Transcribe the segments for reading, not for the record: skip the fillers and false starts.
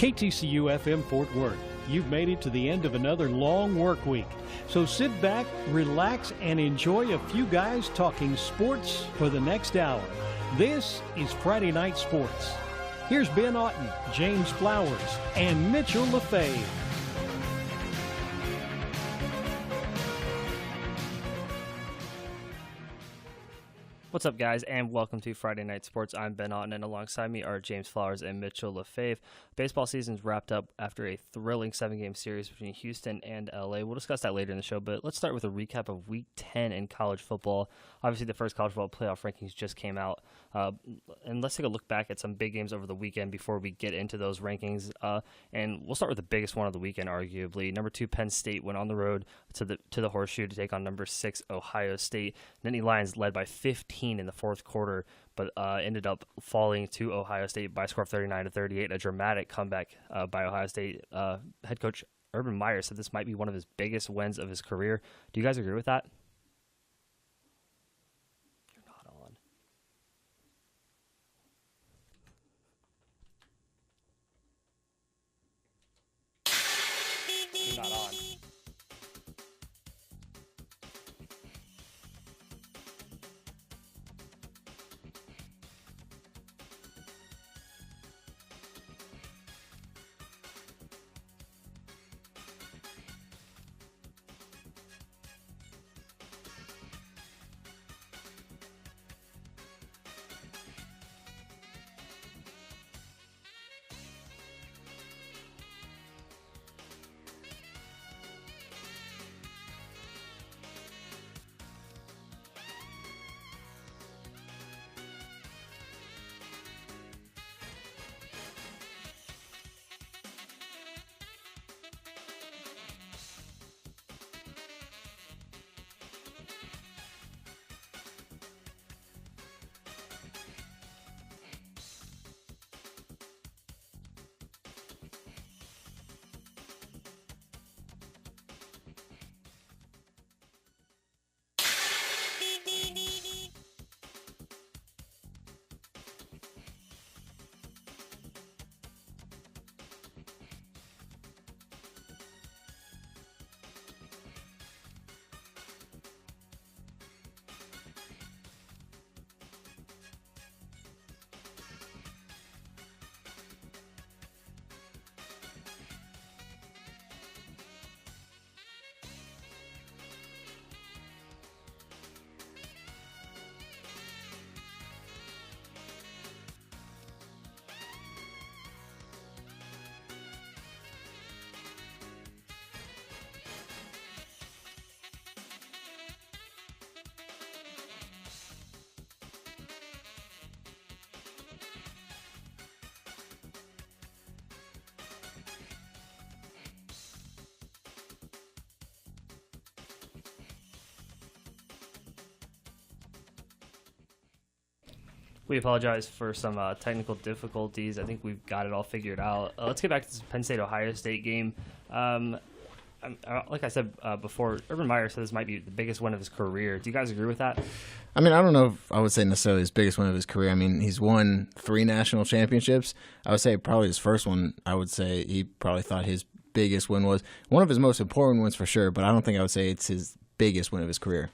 KTCU FM Fort Worth. You've made it to the end of another long work week. So sit back, relax, and enjoy a few guys talking sports for the next hour. This is Friday Night Sports. Here's Ben Otten, James Flowers, and Mitchell LaFave. What's up, guys, and welcome to Friday Night Sports. I'm Ben Otten, and alongside me are James Flowers and Mitchell LaFave. Baseball season's wrapped up after a thrilling 7-game series between Houston and LA. We'll discuss that later in the show, but let's start with a recap of Week 10 in college football. Obviously, the first college football playoff rankings just came out, and let's take a look back at some big games over the weekend before we get into those rankings. And we'll start with the biggest one of the weekend, arguably. Number 2, Penn State went on the road to the Horseshoe to take on number 6, Ohio State. Nittany Lions led by 15 in the fourth quarter, but ended up falling to Ohio State by a score of 39-38. A dramatic comeback by Ohio State. Head coach Urban Meyer said this might be one of his biggest wins of his career. Do you guys agree with that? You're not on. You're not on. We apologize for some technical difficulties. I think we've got it all figured out. Let's get back to this Penn State-Ohio State game. Like I said before, Urban Meyer said this might be the biggest win of his career. Do you guys agree with that? I mean, I don't know if I would say necessarily his biggest win of his career. I mean, he's won 3 national championships. I would say probably his first one, I would say he probably thought his biggest win was one of his most important wins for sure, but I don't think I would say it's his biggest win of his career.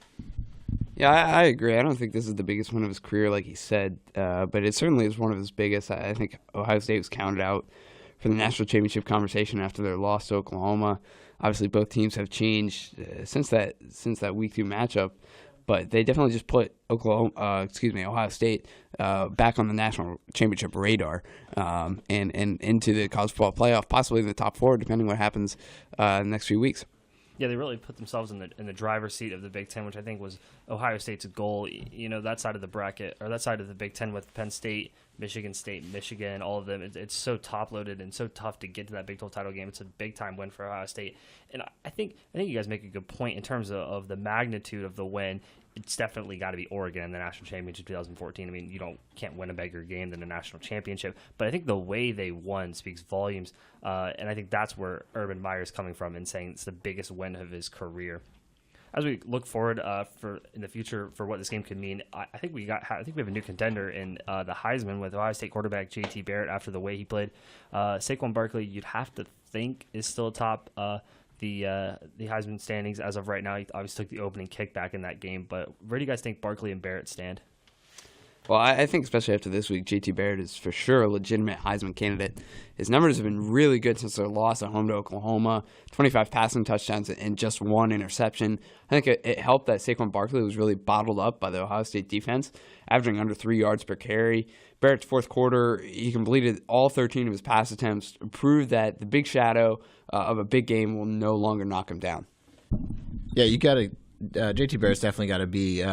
Yeah, I agree. I don't think this is the biggest win of his career, like he said, but it certainly is one of his biggest. I think Ohio State was counted out for the national championship conversation after their loss to Oklahoma. Obviously, both teams have changed since that Week 2 matchup, but they definitely just put Ohio State back on the national championship radar and into the college football playoff, possibly in the top 4, depending what happens in the next few weeks. Yeah, they really put themselves in the driver's seat of the Big Ten, which I think was Ohio State's goal. You know, that side of the bracket, or that side of the Big Ten with Penn State, Michigan State, Michigan, all of them. It's so top-loaded and so tough to get to that Big 12 title game. It's a big-time win for Ohio State. And I think you guys make a good point in terms of the magnitude of the win. It's definitely got to be Oregon in the national championship 2014. I mean, you can't win a bigger game than a national championship. But I think the way they won speaks volumes. And I think that's where Urban Meyer's coming from and saying it's the biggest win of his career. as we look forward for in the future for what this game could mean, I think we have a new contender in the Heisman with Ohio State quarterback J.T. Barrett after the way he played. Saquon Barkley, you'd have to think, is still atop the Heisman standings as of right now. He obviously took the opening kick back in that game, but where do you guys think Barkley and Barrett stand? Well, I think especially after this week, J.T. Barrett is for sure a legitimate Heisman candidate. His numbers have been really good since their loss at home to Oklahoma, 25 passing touchdowns and just 1 interception. I think it helped that Saquon Barkley was really bottled up by the Ohio State defense, averaging under 3 yards per carry. Barrett's fourth quarter, he completed all 13 of his pass attempts, proved that the big shadow of a big game will no longer knock him down. Yeah, you got to J.T. Barrett's definitely got to be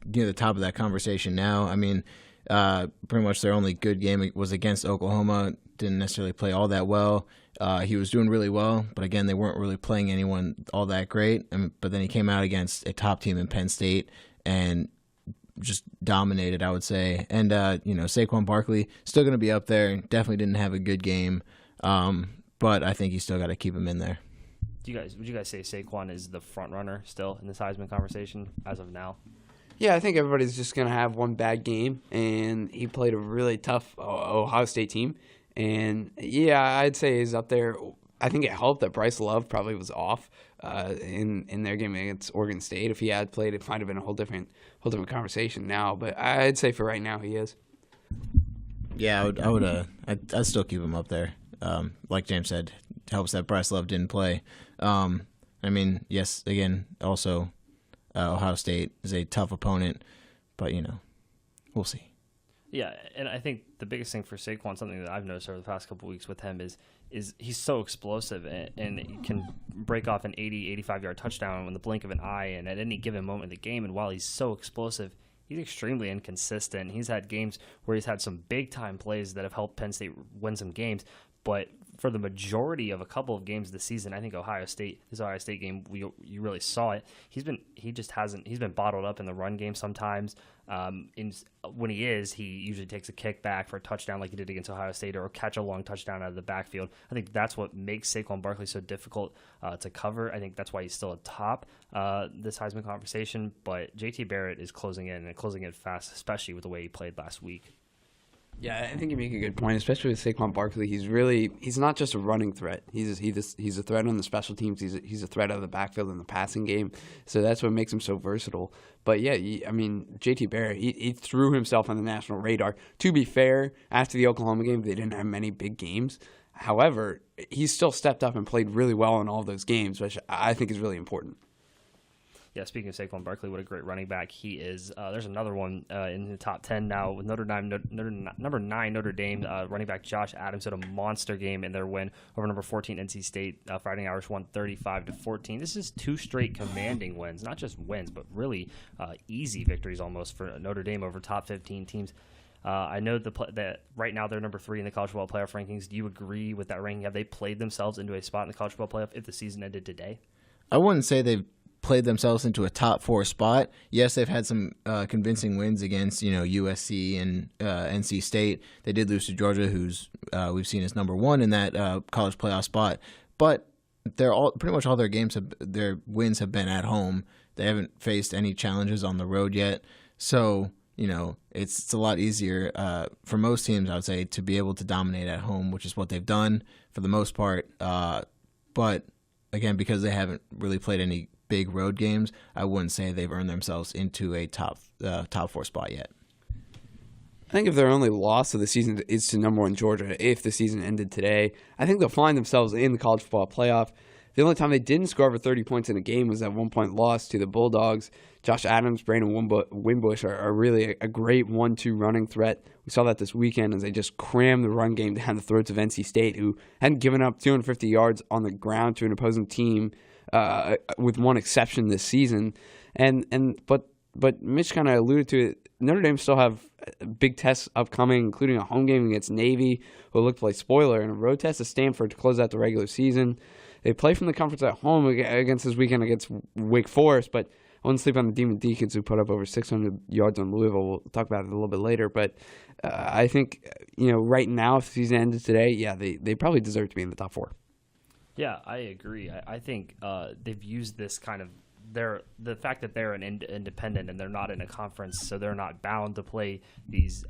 near the top of that conversation now. I mean, pretty much their only good game was against Oklahoma. Didn't necessarily play all that well. He was doing really well, but again, they weren't really playing anyone all that great. But then he came out against a top team in Penn State and just dominated, I would say. And Saquon Barkley still going to be up there. Definitely didn't have a good game, but I think you still got to keep him in there. Would you guys say Saquon is the front runner still in this Heisman conversation as of now? Yeah, I think everybody's just going to have one bad game, and he played a really tough Ohio State team. And, yeah, I'd say he's up there. I think it helped that Bryce Love probably was off in their game against Oregon State. If he had played, it might have been a whole different conversation now. But I'd say for right now he is. Yeah, I'd still keep him up there. Like James said, it helps that Bryce Love didn't play. Yes, again, also Ohio State is a tough opponent, but, we'll see. Yeah, and I think the biggest thing for Saquon, something that I've noticed over the past couple of weeks with him is he's so explosive and he can break off an 80, 85-yard touchdown in the blink of an eye and at any given moment of the game. And while he's so explosive, he's extremely inconsistent. He's had games where he's had some big-time plays that have helped Penn State win some games, but for the majority of a couple of games this season, I think this Ohio State game, you really saw it. He's been bottled up in the run game sometimes. When he usually takes a kick back for a touchdown like he did against Ohio State or catch a long touchdown out of the backfield. I think that's what makes Saquon Barkley so difficult to cover. I think that's why he's still atop this Heisman conversation. But J.T. Barrett is closing in fast, especially with the way he played last week. Yeah, I think you make a good point, especially with Saquon Barkley. He's not just a running threat. He's a threat on the special teams. He's a threat out of the backfield in the passing game. So that's what makes him so versatile. But yeah, J.T. Barrett, he threw himself on the national radar. To be fair, after the Oklahoma game, they didn't have many big games. However, he still stepped up and played really well in all of those games, which I think is really important. Yeah, speaking of Saquon Barkley, what a great running back he is. There's another one in the top 10 now with number 9 Notre Dame running back Josh Adams had a monster game in their win over number 14 NC State. Fighting Irish won 35-14. This is 2 straight commanding wins, not just wins, but really easy victories almost for Notre Dame over top 15 teams. I know that right now they're number 3 in the college football playoff rankings. Do you agree with that ranking? Have they played themselves into a spot in the college football playoff if the season ended today? I wouldn't say they've played themselves into a top 4 spot. Yes, they've had some convincing wins against USC and NC State. They did lose to Georgia, who's we've seen as number 1 in that college playoff spot. But pretty much all their wins have been at home. They haven't faced any challenges on the road yet. So it's a lot easier for most teams, I would say, to be able to dominate at home, which is what they've done for the most part. But again, because they haven't really played any big road games, I wouldn't say they've earned themselves into a top 4 spot yet. I think if their only loss of the season is to number 1 Georgia, if the season ended today, I think they'll find themselves in the college football playoff. The only time they didn't score over 30 points in a game was that 1-point loss to the Bulldogs. Josh Adams, Brandon Wimbush are really a great 1-2 running threat. We saw that this weekend as they just crammed the run game down the throats of NC State, who hadn't given up 250 yards on the ground to an opposing team with one exception this season. But Mitch kind of alluded to it. Notre Dame still have big tests upcoming, including a home game against Navy, who looked like spoiler, and a road test at Stanford to close out the regular season. They play from the conference at home against this weekend against Wake Forest, but I wouldn't sleep on the Demon Deacons, who put up over 600 yards on Louisville. We'll talk about it a little bit later. But I think, right now, if the season ended today, yeah, they probably deserve to be in the top 4. Yeah, I agree. I think they've used this kind of the fact that they're an independent and they're not in a conference, so they're not bound to play these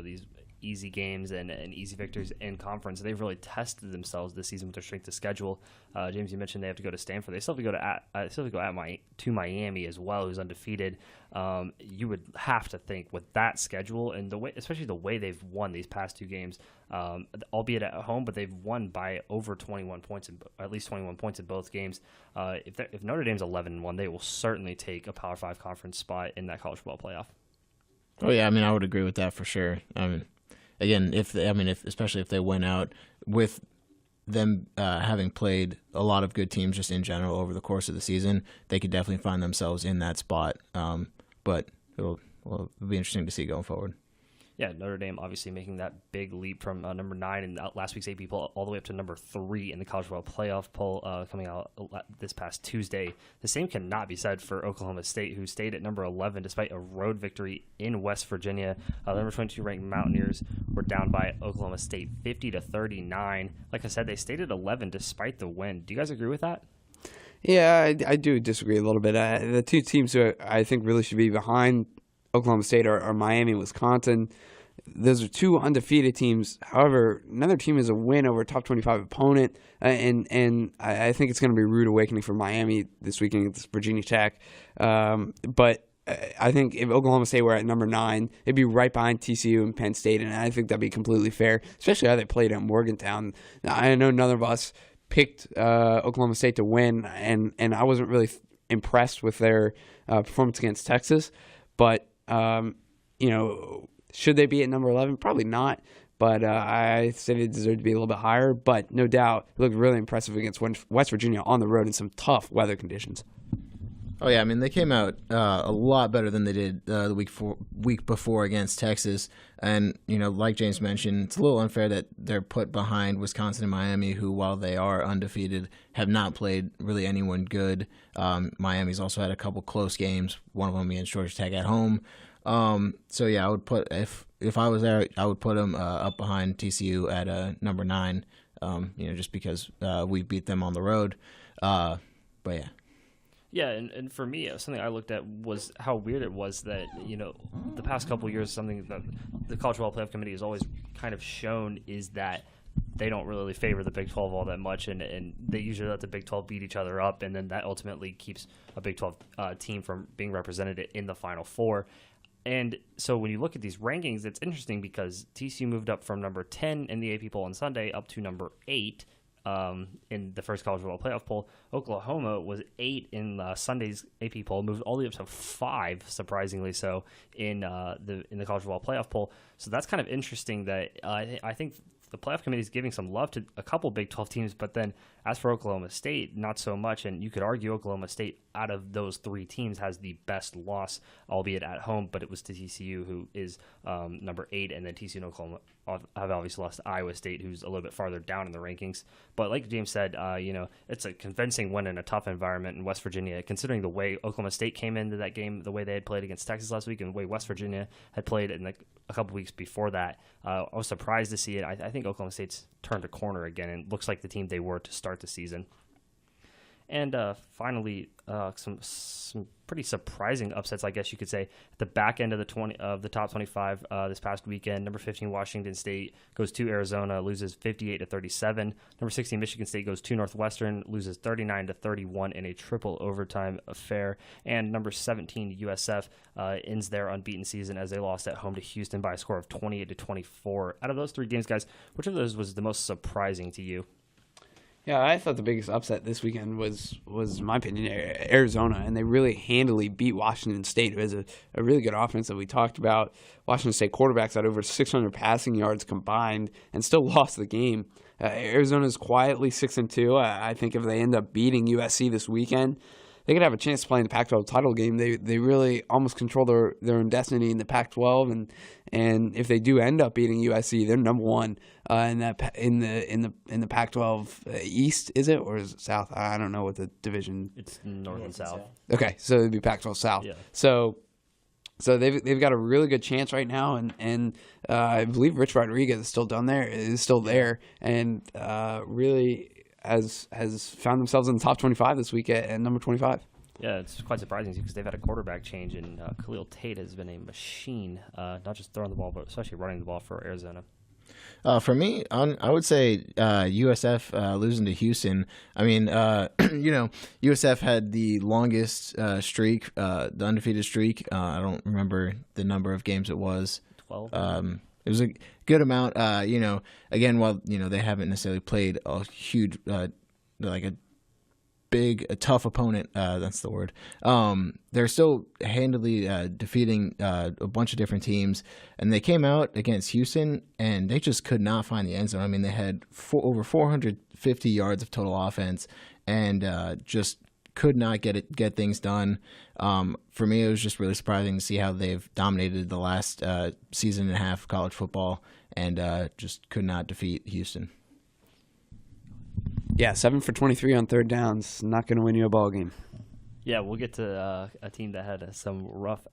these easy games and easy victories in conference. They've really tested themselves this season with their strength of schedule. James, you mentioned they have to go to Stanford. They still have to go to Miami as well, who's undefeated. You would have to think with that schedule and especially the way they've won these past two games, albeit at home, but they've won by over 21 points, at least 21 points in both games. If Notre Dame's 11-1, they will certainly take a Power 5 conference spot in that college football playoff. Oh yeah, I mean I would agree with that for sure. Again, especially if they went out with them having played a lot of good teams just in general over the course of the season, they could definitely find themselves in that spot. But it'll be interesting to see going forward. Yeah, Notre Dame obviously making that big leap from number 9 in last week's AP poll all the way up to number 3 in the college football playoff poll coming out this past Tuesday. The same cannot be said for Oklahoma State, who stayed at number 11 despite a road victory in West Virginia. The number 22 ranked Mountaineers were down by Oklahoma State 50-39. Like I said, they stayed at 11 despite the win. Do you guys agree with that? Yeah, I do disagree a little bit. The two teams who I think really should be behind Oklahoma State are Miami and Wisconsin. Those are two undefeated teams. However, neither team has a win over a top 25 opponent, and I think it's going to be a rude awakening for Miami this weekend against Virginia Tech. But I think if Oklahoma State were at number 9, it'd be right behind TCU and Penn State, and I think that'd be completely fair, especially how they played at Morgantown. Now, I know none of us picked Oklahoma State to win, and I wasn't really impressed with their performance against Texas, but should they be at number 11? Probably not, but I say they deserve to be a little bit higher. But no doubt, it looked really impressive against West Virginia on the road in some tough weather conditions. Oh yeah, I mean they came out a lot better than they did the week before against Texas, and like James mentioned, it's a little unfair that they're put behind Wisconsin and Miami, who while they are undefeated, have not played really anyone good. Miami's also had a couple close games, one of them against Georgia Tech at home. So yeah, I would put if I was there, I would put them up behind TCU at number 9. Just because we beat them on the road. But yeah. Yeah, and for me, something I looked at was how weird it was that, the past couple of years, something that the College Football Playoff Committee has always kind of shown is that they don't really favor the Big 12 all that much, and they usually let the Big 12 beat each other up, and then that ultimately keeps a Big 12 team from being represented in the Final Four. And so when you look at these rankings, it's interesting because TCU moved up from number 10 in the AP poll on Sunday up to number 8 in the first college football playoff poll. Oklahoma was 8 in Sunday's AP poll, moved all the way up to 5, surprisingly so, in the college football playoff poll. So that's kind of interesting that I think the playoff committee is giving some love to a couple Big 12 teams, but then as for Oklahoma State, not so much. And you could argue Oklahoma State, out of those 3 teams, has the best loss, albeit at home, but it was to TCU, who is number 8, and then TCU and Oklahoma have obviously lost to Iowa State, who's a little bit farther down in the rankings. But like James said, it's a convincing win in a tough environment in West Virginia, considering the way Oklahoma State came into that game, the way they had played against Texas last week, and the way West Virginia had played in a couple weeks before that. I was surprised to see it. I think Oklahoma State's turned a corner again and looks like the team they were to start the season. And finally, some pretty surprising upsets, I guess you could say, at the back end of the top 25 this past weekend. Number 15 Washington State goes to Arizona, loses 58-37. Number 16 Michigan State goes to Northwestern, loses 39-31 in a triple overtime affair. And number 17 USF ends their unbeaten season as they lost at home to Houston by a score of 28-24. Out of those 3 games, guys, which of those was the most surprising to you? Yeah, I thought the biggest upset this weekend was in my opinion, Arizona, and they really handily beat Washington State, who has a really good offense that we talked about. Washington State quarterbacks had over 600 passing yards combined and still lost the game. Arizona's quietly 6-2. I think if they end up beating USC this weekend, they could have a chance to play in the Pac-12 title game. They really almost control their own destiny in the Pac-12, and if they do end up beating USC, they're number 1 in the Pac-12 East. Is it, or is it South? I don't know what the division. It's North and South. Okay, so it'd be Pac-12 South. Yeah. So they've got a really good chance right now, and I believe Rich Rodriguez is still there, and really has found themselves in the top 25 this week at number 25. Yeah, it's quite surprising because they've had a quarterback change, and Khalil Tate has been a machine, not just throwing the ball, but especially running the ball for Arizona. For me, I would say USF losing to Houston. I mean, USF had the longest streak, the undefeated streak. I don't remember the number of games it was. 12. It was a good amount. Again, while they haven't necessarily played a huge, like a tough opponent. That's the word. They're still handily defeating a bunch of different teams, and they came out against Houston, and they just could not find the end zone. I mean, they had over 450 yards of total offense, and just could not get things done. For me, it was just really surprising to see how they've dominated the last season and a half of college football, and just could not defeat Houston. Yeah, 7 for 23 on third downs. Not going to win you a ball game. Yeah, we'll get to a team that had some rough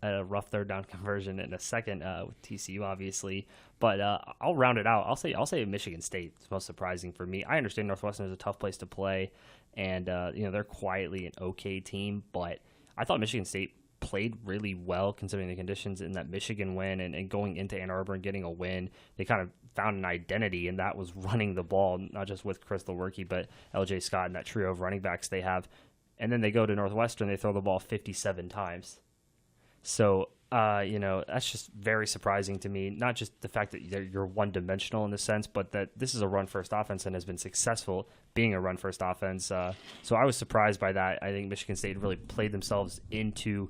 third down conversion in a second with TCU, obviously. But I'll round it out. I'll say Michigan State is most surprising for me. I understand Northwestern is a tough place to play, and they're quietly an okay team. But I thought Michigan State played really well considering the conditions in that Michigan win, and going into Ann Arbor and getting a win. They kind of found an identity, and that was running the ball, not just with Chris Lewerke, but LJ Scott and that trio of running backs they have. And then they go to Northwestern, they throw the ball 57 times. So, that's just very surprising to me. Not just the fact that you're one-dimensional in the sense, but that this is a run-first offense and has been successful being a run-first offense. So I was surprised by that. I think Michigan State really played themselves into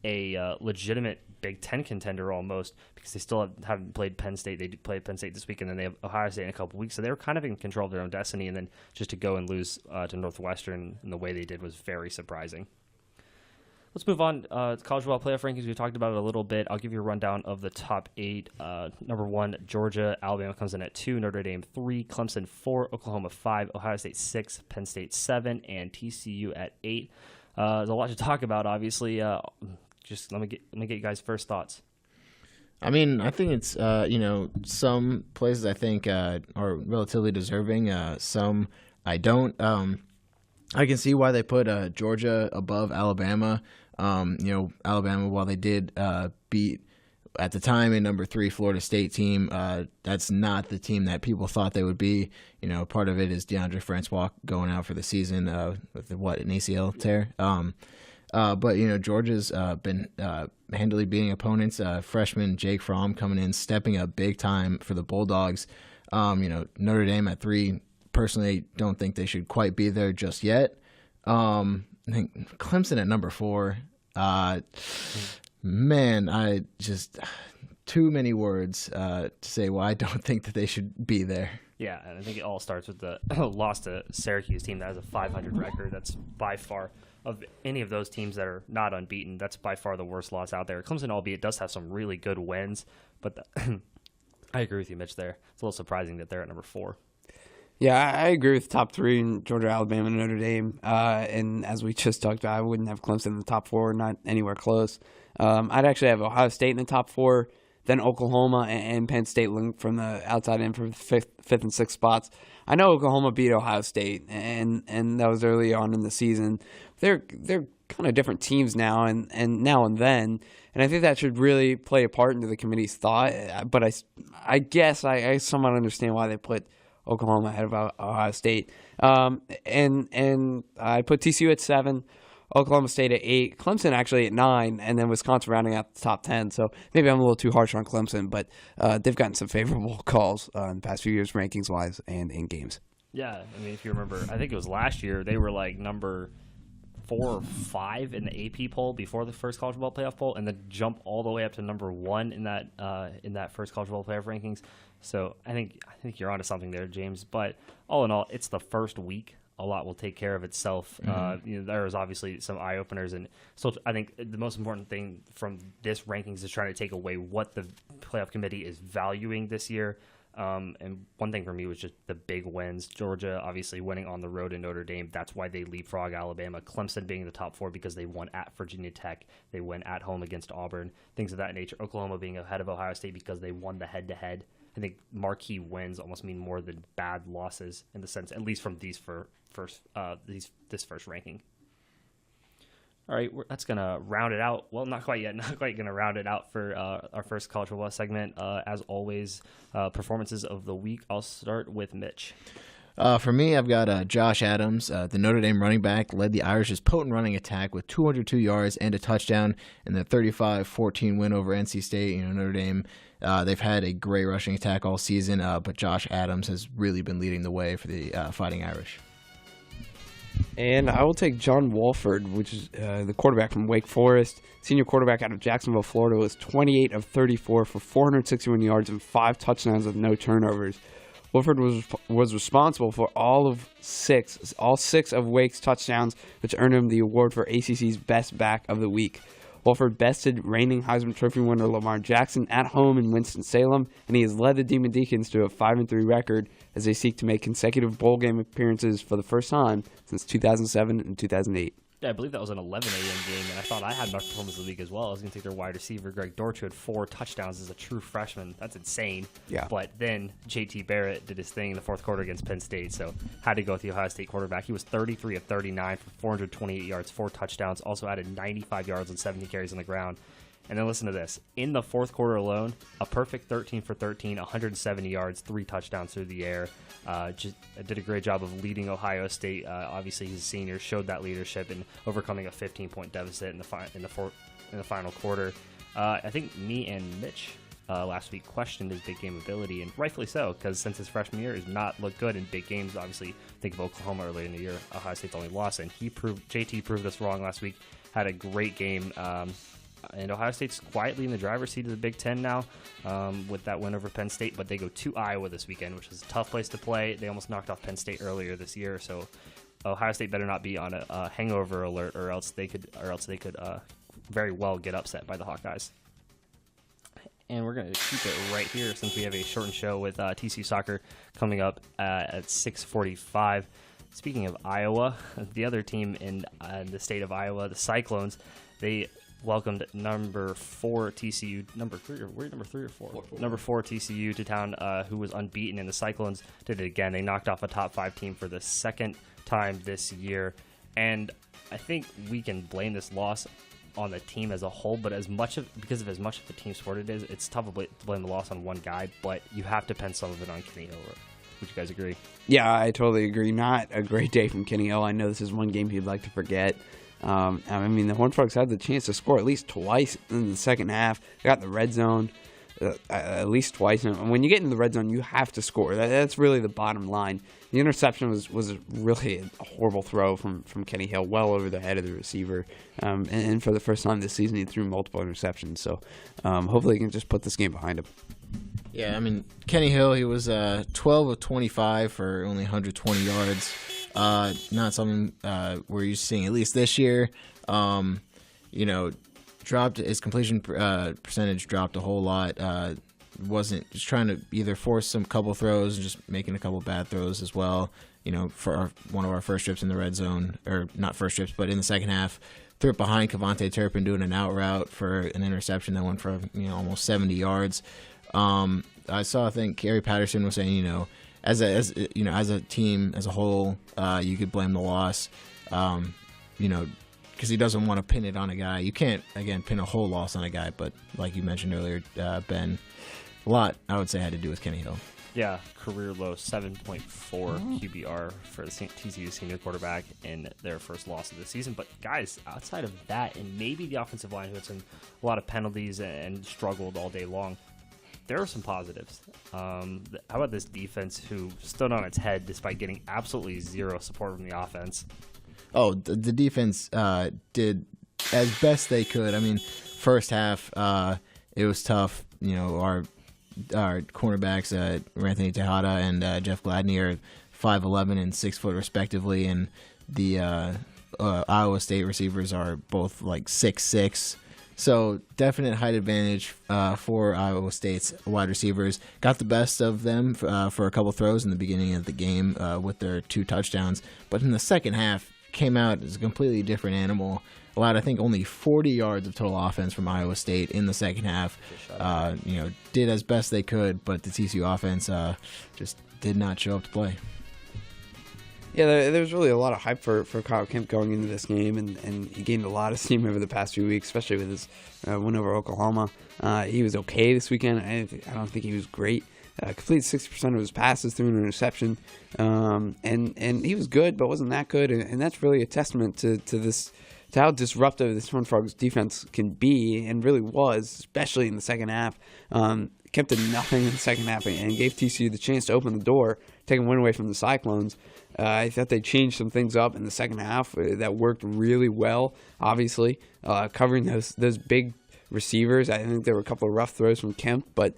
a legitimate Big Ten contender almost, because they still haven't played Penn State. They played Penn State this week, and then they have Ohio State in a couple weeks. So they were kind of in control of their own destiny, and then just to go and lose to Northwestern in the way they did was very surprising. Let's move on to college football playoff rankings. We talked about it a little bit. I'll give you a rundown of the top 8. Number 1, Georgia. Alabama comes in at 2. Notre Dame 3. Clemson 4. Oklahoma 5. Ohio State 6. Penn State 7. And TCU at 8. There's a lot to talk about, obviously. Just let me get you guys' first thoughts. I mean, I think it's some places I think are relatively deserving. Some I don't. I can see why they put Georgia above Alabama. Alabama, while they did beat at the time a number 3 Florida State team, that's not the team that people thought they would be. Part of it is DeAndre Francois going out for the season with an ACL tear. But Georgia's been handily beating opponents. Freshman Jake Fromm coming in, stepping up big time for the Bulldogs. Notre Dame at 3. Personally, don't think they should quite be there just yet. I think Clemson at number 4. Man, I just too many words to say why I don't think that they should be there. Yeah, and I think it all starts with the loss to Syracuse team that has a 500 record. That's by far, of any of those teams that are not unbeaten, that's by far the worst loss out there. Clemson, albeit, does have some really good wins, but I agree with you, Mitch, there. It's a little surprising that they're at number 4. Yeah, I agree with the top 3 in Georgia, Alabama, and Notre Dame. And as we just talked about, I wouldn't have Clemson in the top 4, not anywhere close. I'd actually have Ohio State in the top 4, then Oklahoma and Penn State linked from the outside in for the fifth and 6th spots. I know Oklahoma beat Ohio State, and that was early on in the season. They're kind of different teams now and now and then, and I think that should really play a part into the committee's thought. But I guess I somewhat understand why they put Oklahoma ahead of Ohio State. And I put TCU at 7, Oklahoma State at 8, Clemson actually at 9, and then Wisconsin rounding out the top 10. So maybe I'm a little too harsh on Clemson, but they've gotten some favorable calls in the past few years, rankings-wise and in games. Yeah, I mean, if you remember, I think it was last year, they were like number 4 or 5 in the AP poll before the first college football playoff poll, and then jump all the way up to number 1 in that first college football playoff rankings. So I think you're onto something there, James. But all in all, it's the first week. A lot will take care of itself. Mm-hmm. There is obviously some eye openers, and so I think the most important thing from this rankings is trying to take away what the playoff committee is valuing this year. And one thing for me was just the big wins. Georgia obviously winning on the road in Notre Dame. That's why they leapfrog Alabama. Clemson being in the top 4 because they won at Virginia Tech. They went at home against Auburn. Things of that nature. Oklahoma being ahead of Ohio State because they won the head-to-head. I think marquee wins almost mean more than bad losses in the sense, at least from this first ranking. All right, that's going to round it out. Well, not quite yet. Not quite going to round it out for our first college football segment. As always, performances of the week. I'll start with Mitch. For me, I've got Josh Adams, the Notre Dame running back, led the Irish's potent running attack with 202 yards and a touchdown in the 35-14 win over NC State. Notre Dame, they've had a great rushing attack all season, but Josh Adams has really been leading the way for the Fighting Irish. And I will take John Wolford, which is the quarterback from Wake Forest. Senior quarterback out of Jacksonville, Florida, was 28 of 34 for 461 yards and 5 touchdowns with no turnovers. Wolford was responsible for all six of Wake's touchdowns, which earned him the award for ACC's Best Back of the Week. Wolford bested reigning Heisman Trophy winner Lamar Jackson at home in Winston-Salem, and he has led the Demon Deacons to a 5-3 record as they seek to make consecutive bowl game appearances for the first time since 2007 and 2008. Yeah, I believe that was an 11 a.m. game, and I thought I had my performance of the week as well. I was going to take their wide receiver, Greg Dortch, who had 4 touchdowns as a true freshman. That's insane. Yeah. But then J.T. Barrett did his thing in the fourth quarter against Penn State, so had to go with the Ohio State quarterback. He was 33 of 39 for 428 yards, 4 touchdowns, also added 95 yards and 70 carries on the ground. And then listen to this. In the fourth quarter alone, a perfect 13 for 13, 170 yards, 3 touchdowns through the air. Just did a great job of leading Ohio State. Obviously, he's a senior, showed that leadership in overcoming a 15-point deficit in the final quarter. I think me and Mitch last week questioned his big game ability, and rightfully so, because since his freshman year, he's not looked good in big games. Obviously, think of Oklahoma earlier in the year. Ohio State's only loss, and JT proved us wrong last week. Had a great game. And Ohio State's quietly in the driver's seat of the Big Ten now with that win over Penn State, but they go to Iowa this weekend, which is a tough place to play. They almost knocked off Penn State earlier this year, so Ohio State better not be on a hangover alert, or else they could very well get upset by the Hawkeyes. And we're going to keep it right here since we have a shortened show with TCU soccer coming up at 6:45. Speaking of Iowa, the other team in the state of Iowa, the Cyclones, they welcomed number 4 TCU, number 4 TCU to town, who was unbeaten, and the Cyclones did it again. They knocked off a top 5 team for the second time this year, and I think we can blame this loss on the team as a whole, but because of as much of the team sport it is, it's tough to blame the loss on one guy, but you have to pin some of it on Kenny Hill. Would you guys agree? Yeah, I totally agree. Not a great day from Kenny Hill. I know this is one game he'd like to forget. I mean, the Horned Frogs had the chance to score at least twice in the second half. They got in the red zone at least twice. And when you get in the red zone, you have to score. That's really the bottom line. The interception was really a horrible throw from Kenny Hill, well over the head of the receiver. And for the first time this season, he threw multiple interceptions. So hopefully he can just put this game behind him. Yeah, I mean, Kenny Hill, he was 12 of 25 for only 120 yards. Not something we're used to seeing, at least this year. Dropped his completion percentage dropped a whole lot. Wasn't just trying to either force some couple throws and just making a couple bad throws as well. For one of our first trips in the red zone, or not first trips, but in the second half, threw it behind Kevontae Turpin doing an out route for an interception that went for almost 70 yards. I think Gary Patterson was saying, as a team as a whole, you could blame the loss, because he doesn't want to pin it on a guy. You can't, again, pin a whole loss on a guy, but like you mentioned earlier, Ben, a lot, I would say, had to do with Kenny Hill. Yeah, career low 7.4 QBR for the TCU senior quarterback in their first loss of the season. But guys, outside of that, and maybe the offensive line, who had a lot of penalties and struggled all day long, there are some positives. How about this defense, who stood on its head despite getting absolutely zero support from the offense? Oh, the defense did as best they could. I mean, first half, it was tough. Our cornerbacks, Anthony Tejada and Jeff Gladney, are 5'11" and 6 foot respectively, and the Iowa State receivers are both like 6'6". So definite height advantage for Iowa State's wide receivers. Got the best of them for a couple throws in the beginning of the game with their 2 touchdowns, but in the second half came out as a completely different animal. Allowed, I think, only 40 yards of total offense from Iowa State in the second half. Did as best they could, but the TCU offense just did not show up to play. Yeah, there's really a lot of hype for Kyle Kemp going into this game, and he gained a lot of steam over the past few weeks, especially with his win over Oklahoma. He was okay this weekend. I don't think he was great. Completed 60% of his passes through an interception, and he was good, but wasn't that good. And that's really a testament to how disruptive this Horned Frogs defense can be, and really was, especially in the second half. Kemp did nothing in the second half and gave TCU the chance to open the door, take a win away from the Cyclones. I thought they changed some things up in the second half that worked really well, obviously, covering those big receivers. I think there were a couple of rough throws from Kemp, but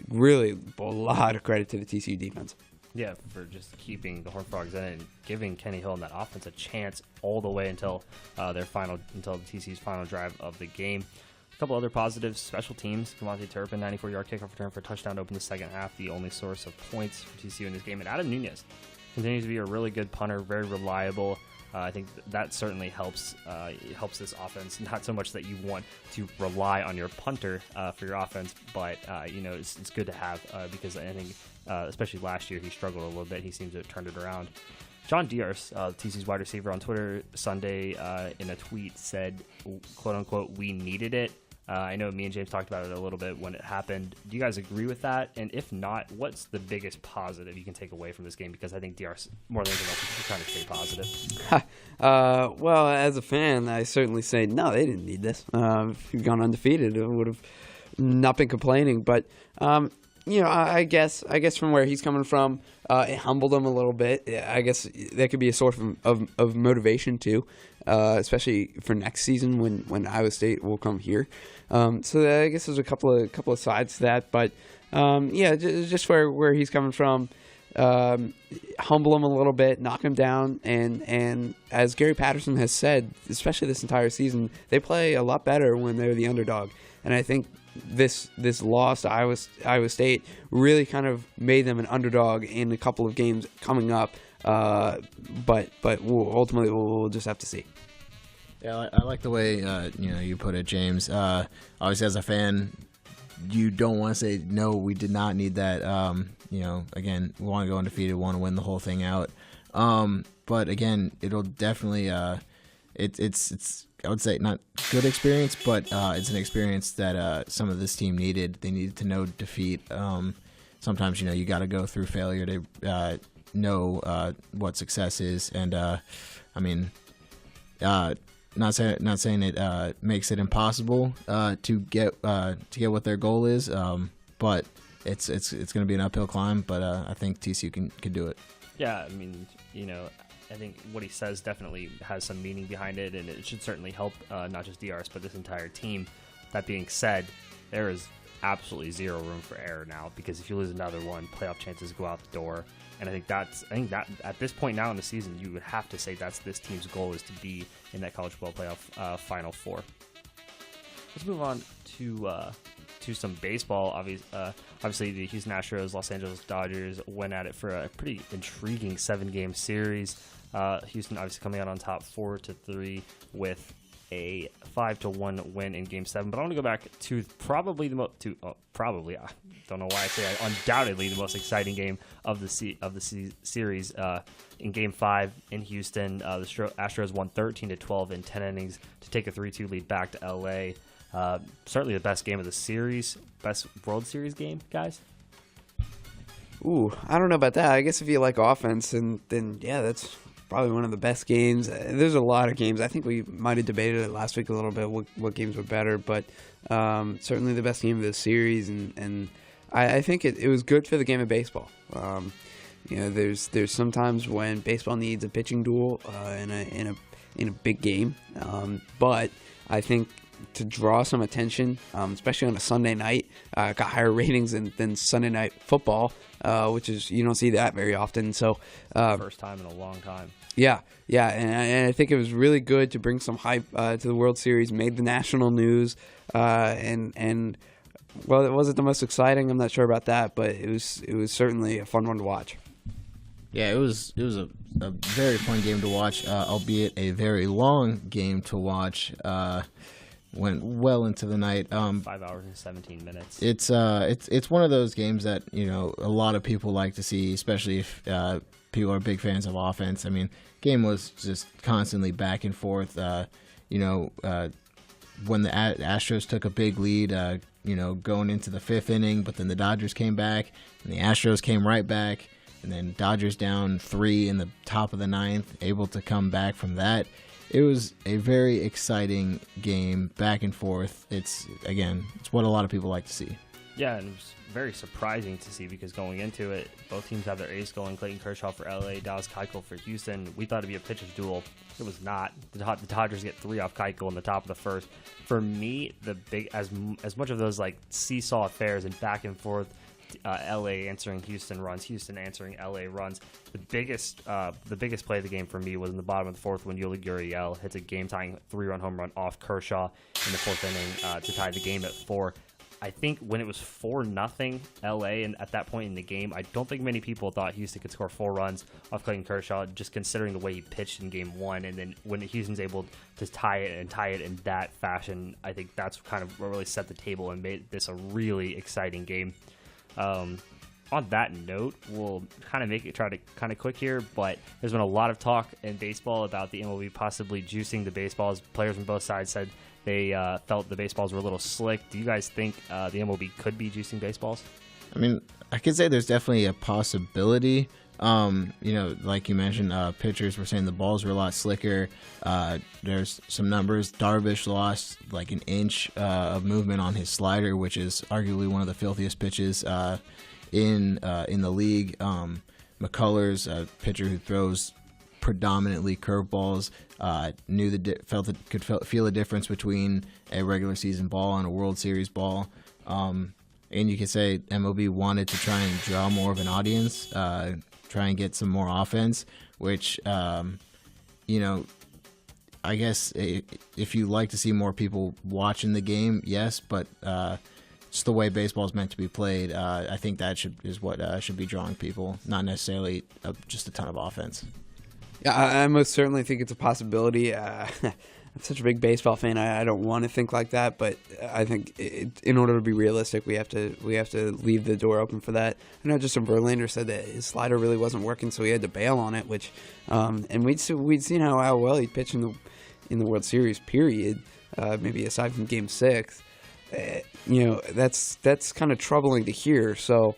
really a lot of credit to the TCU defense. Yeah, for just keeping the Horned Frogs in it and giving Kenny Hill and that offense a chance all the way until until the TCU's final drive of the game. A couple other positives: special teams. Kavonte Turpin, 94-yard kickoff return for a touchdown to open the second half, the only source of points for TCU in this game. And Adam Nunez continues to be a really good punter, very reliable. I think that certainly helps this offense. Not so much that you want to rely on your punter for your offense, but it's good to have because I think especially last year he struggled a little bit. He seems to have turned it around. John Diarse, TCU's wide receiver, on Twitter Sunday in a tweet said, "quote unquote, we needed it." I know me and James talked about it a little bit when it happened. Do you guys agree with that? And if not, what's the biggest positive you can take away from this game? Because I think Diarse, more than anything else, is trying to stay positive. Well, as a fan, I certainly say, no, they didn't need this. If you'd gone undefeated, it would have not been complaining. But, I guess from where he's coming from, it humbled him a little bit. I guess that could be a source of motivation, too. Especially for next season when Iowa State will come here. So I guess there's a couple of sides to that, but just where he's coming from, humble him a little bit, knock him down, and as Gary Patterson has said, especially this entire season, they play a lot better when they're the underdog, and I think this loss to Iowa State really kind of made them an underdog in a couple of games coming up. But ultimately we'll just have to see. Yeah, I like the way you put it, James. Obviously, as a fan, you don't want to say no. We did not need that. Again, we want to go undefeated, want to win the whole thing out. But again, it'll definitely. It's I would say not good experience, but it's an experience that some of this team needed. They needed to know defeat. Sometimes you got to go through failure to know what success is, and not saying it makes it impossible to get what their goal is, but it's going to be an uphill climb. But I think TCU can do it. Yeah, I think what he says definitely has some meaning behind it, and it should certainly help not just Diarse but this entire team. That being said, there is absolutely zero room for error now, because if you lose another one, playoff chances go out the door. And I think that at this point now in the season, you would have to say that's this team's goal, is to be in that college football playoff Final Four. Let's move on to some baseball. Obviously, the Houston Astros, Los Angeles Dodgers went at it for a pretty intriguing 7-game series. Houston obviously coming out on top 4-3 with a 5-1 win in Game 7. But I want to go back to probably I don't know why I say undoubtedly the most exciting game of the series in Game 5 in Houston. The Astros won 13-12 in 10 innings to take a 3-2 lead back to LA. Certainly the best game of the series, best World Series game, guys. Ooh, I don't know about that. I guess if you like offense, then yeah, that's probably one of the best games. There's a lot of games. I think we might have debated it last week a little bit, what games were better, but certainly the best game of the series, and I think it was good for the game of baseball. There's sometimes when baseball needs a pitching duel in a big game, but I think to draw some attention, especially on a Sunday night, got higher ratings than Sunday night football, which is, you don't see that very often. So first time in a long time. Yeah, and I think it was really good to bring some hype to the World Series, made the national news, and well, it wasn't the most exciting. I'm not sure about that, but it was certainly a fun one to watch. Yeah, it was a very fun game to watch, albeit a very long game to watch. went well into the night. 5 hours and 17 minutes. It's one of those games that a lot of people like to see, especially if people are big fans of offense. I mean, game was just constantly back and forth. When the Astros took a big lead, going into the 5th inning, but then the Dodgers came back, and the Astros came right back, and then Dodgers down 3 in the top of the 9th, able to come back from that. It was a very exciting game, back and forth. It's what a lot of people like to see. Yeah, and it was very surprising to see because going into it, both teams have their ace going. Clayton Kershaw for LA, Dallas Keuchel for Houston. We thought it'd be a pitcher's duel. It was not. The Dodgers get 3 off Keuchel in the top of the 1st. For me, the big as much of those like seesaw affairs and back and forth, LA answering Houston runs, Houston answering LA runs. The biggest play of the game for me was in the bottom of the 4th when Yuli Gurriel hits a game-tying 3-run home run off Kershaw in the 4th inning to tie the game at 4. I think when it was 4-0 LA, and at that point in the game, I don't think many people thought Houston could score 4 runs off Clayton Kershaw, just considering the way he pitched in game 1. And then when Houston's able to tie it in that fashion, I think that's kind of what really set the table and made this a really exciting game. On that note, we'll kind of try to kind of quick here, but there's been a lot of talk in baseball about the MLB possibly juicing the baseballs. Players from both sides said they felt the baseballs were a little slick. Do you guys think the MLB could be juicing baseballs? I mean, I could say there's definitely a possibility. Like you mentioned, pitchers were saying the balls were a lot slicker. There's some numbers. Darvish lost like an inch of movement on his slider, which is arguably one of the filthiest pitches in the league. McCullers, a pitcher who throws predominantly curveballs, could feel a difference between a regular season ball and a World Series ball. And you could say MLB wanted to try and draw more of an audience, try and get some more offense, which, I guess if you like to see more people watching the game, yes, but just the way baseball is meant to be played, I think that is what should be drawing people, not necessarily just a ton of offense. Yeah, I most certainly think it's a possibility. I'm such a big baseball fan. I don't want to think like that, but I think in order to be realistic, we have to leave the door open for that. I know Justin Verlander said that his slider really wasn't working, so he had to bail on it. Which, and we'd seen how well he pitched in the World Series. Period. Maybe aside from Game 6, that's kind of troubling to hear. So.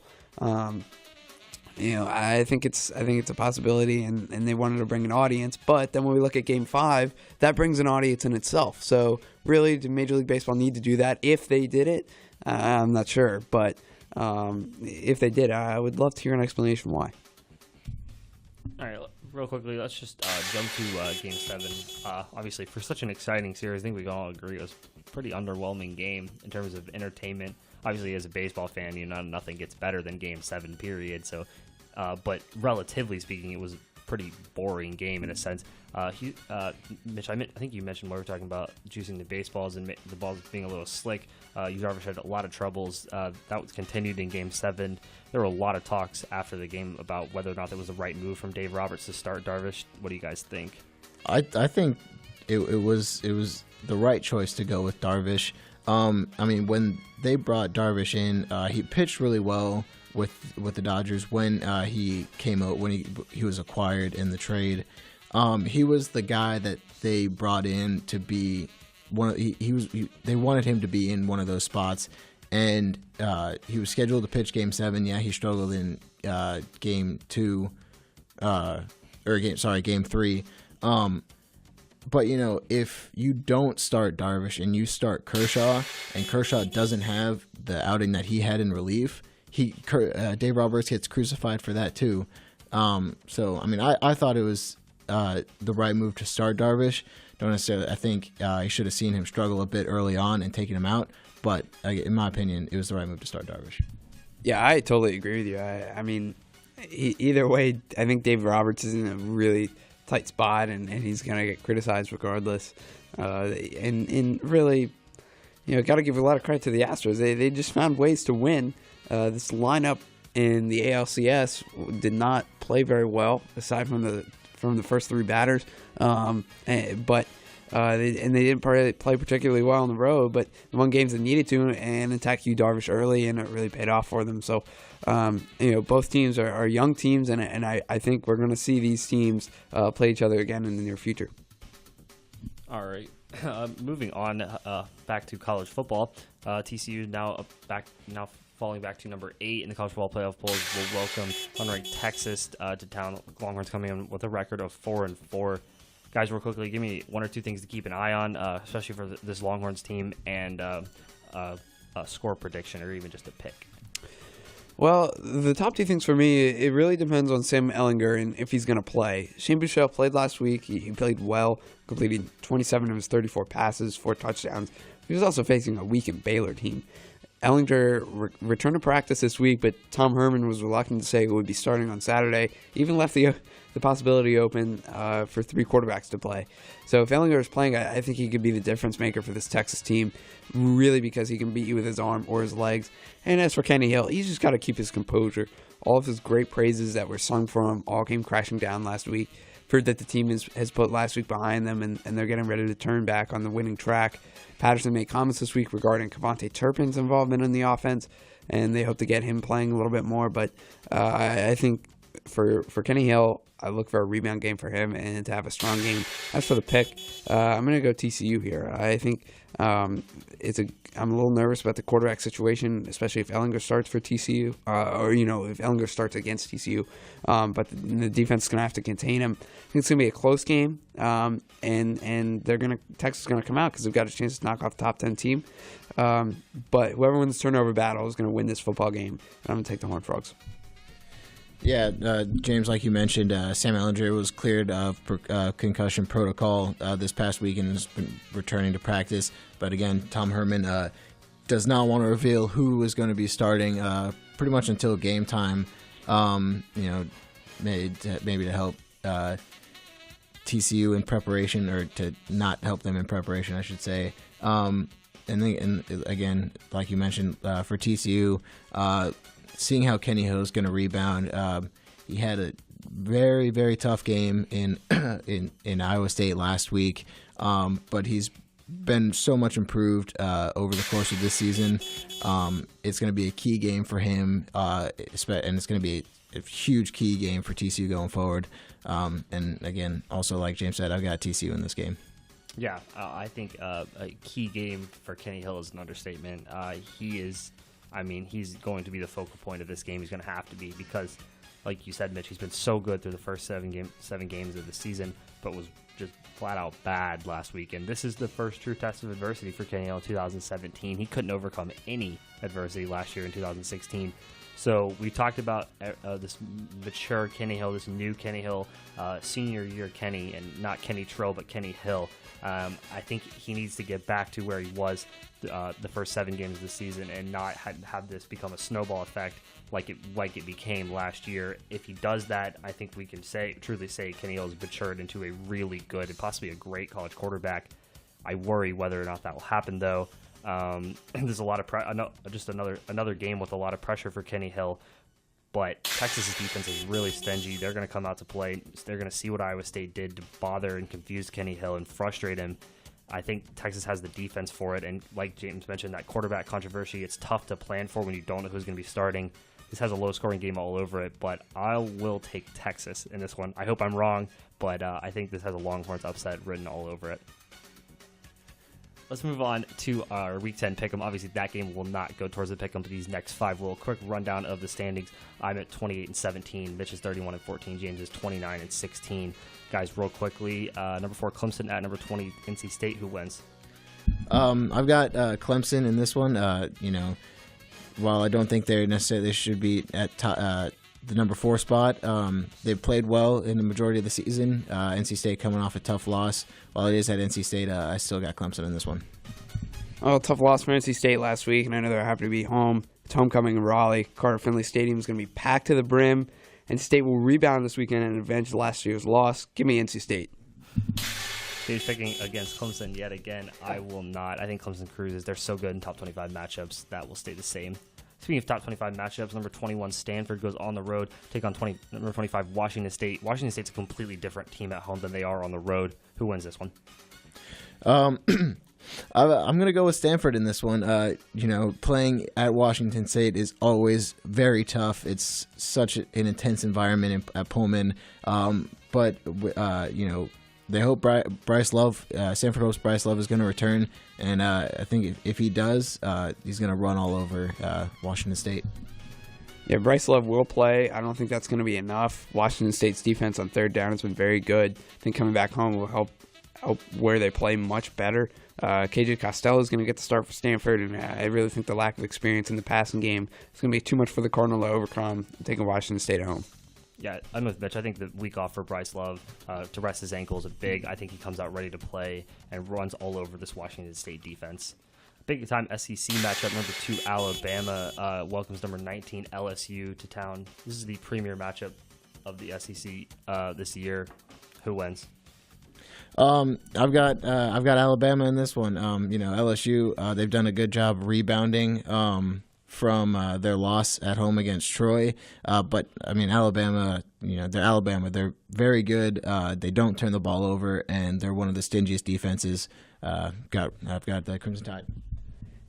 I think it's a possibility, and they wanted to bring an audience. But then when we look at Game 5, that brings an audience in itself. So really, did Major League Baseball need to do that? If they did it, I'm not sure. But if they did, I would love to hear an explanation why. All right, real quickly, let's just jump to Game 7. Obviously, for such an exciting series, I think we can all agree it was a pretty underwhelming game in terms of entertainment. Obviously, as a baseball fan, nothing gets better than Game 7, period. So, but relatively speaking, it was a pretty boring game in a sense. Mitch, I think you mentioned when we were talking about juicing the baseballs and the balls being a little slick. Darvish had a lot of troubles. That was continued in Game 7. There were a lot of talks after the game about whether or not that was the right move from Dave Roberts to start Darvish. What do you guys think? I think it was the right choice to go with Darvish. When they brought Darvish in, he pitched really well with the Dodgers when he came out, when he was acquired in the trade. He was the guy that they brought in to be they wanted him to be in one of those spots, and he was scheduled to pitch Game 7. Yeah, he struggled in Game 3. But, if you don't start Darvish and you start Kershaw, and Kershaw doesn't have the outing that he had in relief, Dave Roberts gets crucified for that too. I thought it was the right move to start Darvish. Don't necessarily. I think he should have seen him struggle a bit early on and taken him out. But in my opinion, it was the right move to start Darvish. Yeah, I totally agree with you. Either way, I think Dave Roberts is in a really tight spot, and he's going to get criticized regardless. And really, got to give a lot of credit to the Astros. They just found ways to win. This lineup in the ALCS did not play very well, aside from the first 3 batters. But They didn't play particularly well on the road, but they won games that needed to and attacked Darvish early, and it really paid off for them. So, both teams are young teams, and I think we're going to see these teams play each other again in the near future. All right. Moving on back to college football. TCU now falling back to number 8 in the college football playoff polls. Will welcome unranked Texas to town. Longhorns coming in with a record of 4-4. Guys, real quickly, give me one or two things to keep an eye on, especially for this Longhorns team, and a score prediction or even just a pick. Well, the top two things for me, it really depends on Sam Ehlinger and if he's going to play. Shane Buechele played last week. He played well, completing 27 of his 34 passes, 4 touchdowns. He was also facing a weakened Baylor team. Ehlinger returned to practice this week, but Tom Herman was reluctant to say he would be starting on Saturday. Even left the possibility open for 3 quarterbacks to play. So if Ehlinger is playing, I think he could be the difference maker for this Texas team, really, because he can beat you with his arm or his legs. And as for Kenny Hill, he's just got to keep his composure. All of his great praises that were sung for him all came crashing down last week. Heard that the team has put last week behind them, and they're getting ready to turn back on the winning track. Patterson made comments this week regarding Kevontae Turpin's involvement in the offense, and they hope to get him playing a little bit more. But I think for Kenny Hill, I look for a rebound game for him and to have a strong game. As for the pick, I'm going to go TCU here. I think I'm a little nervous about the quarterback situation, especially if Ehlinger starts for TCU, or if Ehlinger starts against TCU. But the defense is going to have to contain him. I think it's going to be a close game, and Texas is going to come out because they've got a chance to knock off the top 10 team. But whoever wins the turnover battle is going to win this football game, and I'm going to take the Horned Frogs. Yeah, James, like you mentioned, Sam Ehlinger was cleared of concussion protocol this past week and has been returning to practice. But again, Tom Herman does not want to reveal who is going to be starting pretty much until game time. Maybe to help TCU in preparation, or to not help them in preparation, I should say. And again, like you mentioned, for TCU. Seeing how Kenny Hill is going to rebound, he had a very, very tough game in Iowa State last week, but he's been so much improved over the course of this season. It's going to be a key game for him, and it's going to be a huge key game for TCU going forward. And again, also like James said, I've got TCU in this game. Yeah, I think a key game for Kenny Hill is an understatement. He's going to be the focal point of this game. He's going to have to be, because, like you said, Mitch, he's been so good through the first 7 games of the season, but was just flat out bad last week. And this is the first true test of adversity for Kenny Hill in 2017. He couldn't overcome any adversity last year in 2016. So we talked about this mature Kenny Hill, this new Kenny Hill, senior year Kenny, and not Kenny Trill, but Kenny Hill. I think he needs to get back to where he was the first 7 games of the season, and not have this become a snowball effect like it became last year. If he does that, I think we can truly say Kenny Hill has matured into a really good and possibly a great college quarterback. I worry whether or not that will happen, though. There's a lot of just another game with a lot of pressure for Kenny Hill. But Texas's defense is really stingy. They're going to come out to play. They're going to see what Iowa State did to bother and confuse Kenny Hill and frustrate him. I think Texas has the defense for it. And like James mentioned, that quarterback controversy, it's tough to plan for when you don't know who's going to be starting. This has a low-scoring game all over it, but I will take Texas in this one. I hope I'm wrong, but I think this has a Longhorns upset written all over it. Let's move on to our Week 10 pick'em. Obviously, that game will not go towards the pick'em, but these next 5 will. Quick rundown of the standings. I'm at 28-17. Mitch is 31-14. James is 29-16. Guys, real quickly, number 4 Clemson at number 20 NC State. Who wins? I've got Clemson in this one. While I don't think they should be at the number 4 spot, they've played well in the majority of the season. NC State coming off a tough loss. While it is at NC State, I still got Clemson in this one. Oh, tough loss for NC State last week, and I know they're happy to be home. It's homecoming in Raleigh. Carter Finley Stadium is going to be packed to the brim. NC State will rebound this weekend and avenge last year's loss. Give me NC State. He's picking against Clemson yet again. I will not. I think Clemson cruises. They're so good in top 25 matchups. That will stay the same. Speaking of top 25 matchups, number 21 Stanford goes on the road, take on number 25 Washington State. Washington State's a completely different team at home than they are on the road. Who wins this one? I'm going to go with Stanford in this one. Playing at Washington State is always very tough. It's such an intense environment at Pullman. But they hope Bryce Love, Stanford hopes Bryce Love is going to return. And I think if he does, he's going to run all over Washington State. Yeah, Bryce Love will play. I don't think that's going to be enough. Washington State's defense on third down has been very good. I think coming back home will help where they play much better. KJ Costello is going to get the start for Stanford, and I really think the lack of experience in the passing game is going to be too much for the Cardinal to overcome, taking Washington State at home. Yeah, I'm with Mitch. I think the week off for Bryce Love to rest his ankles is big. I think he comes out ready to play and runs all over this Washington State defense. Big time SEC matchup. Number 2 Alabama welcomes number 19 LSU to town. This is the premier matchup of the SEC this year. Who wins? I've got Alabama in this one. LSU they've done a good job rebounding from their loss at home against Troy. But I mean Alabama, they're Alabama. They're very good. They don't turn the ball over, and they're one of the stingiest defenses. I've got the Crimson Tide.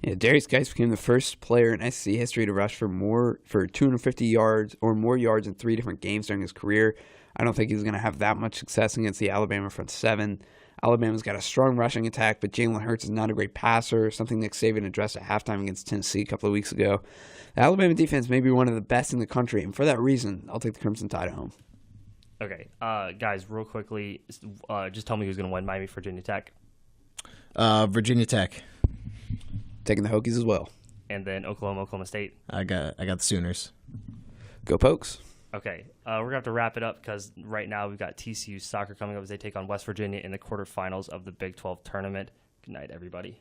Yeah, Darius Geis became the first player in SEC history to rush for 250 yards or more yards in 3 different games during his career. I don't think he's going to have that much success against the Alabama front seven. Alabama's got a strong rushing attack, but Jalen Hurts is not a great passer, something Nick Saban addressed at halftime against Tennessee a couple of weeks ago. The Alabama defense may be one of the best in the country, and for that reason, I'll take the Crimson Tide at home. Okay, guys, real quickly, just tell me who's going to win, Miami, Virginia Tech. Virginia Tech. Taking the Hokies as well. And then Oklahoma State. I got the Sooners. Go Pokes. Okay, we're going to have to wrap it up because right now we've got TCU soccer coming up as they take on West Virginia in the quarterfinals of the Big 12 tournament. Good night, everybody.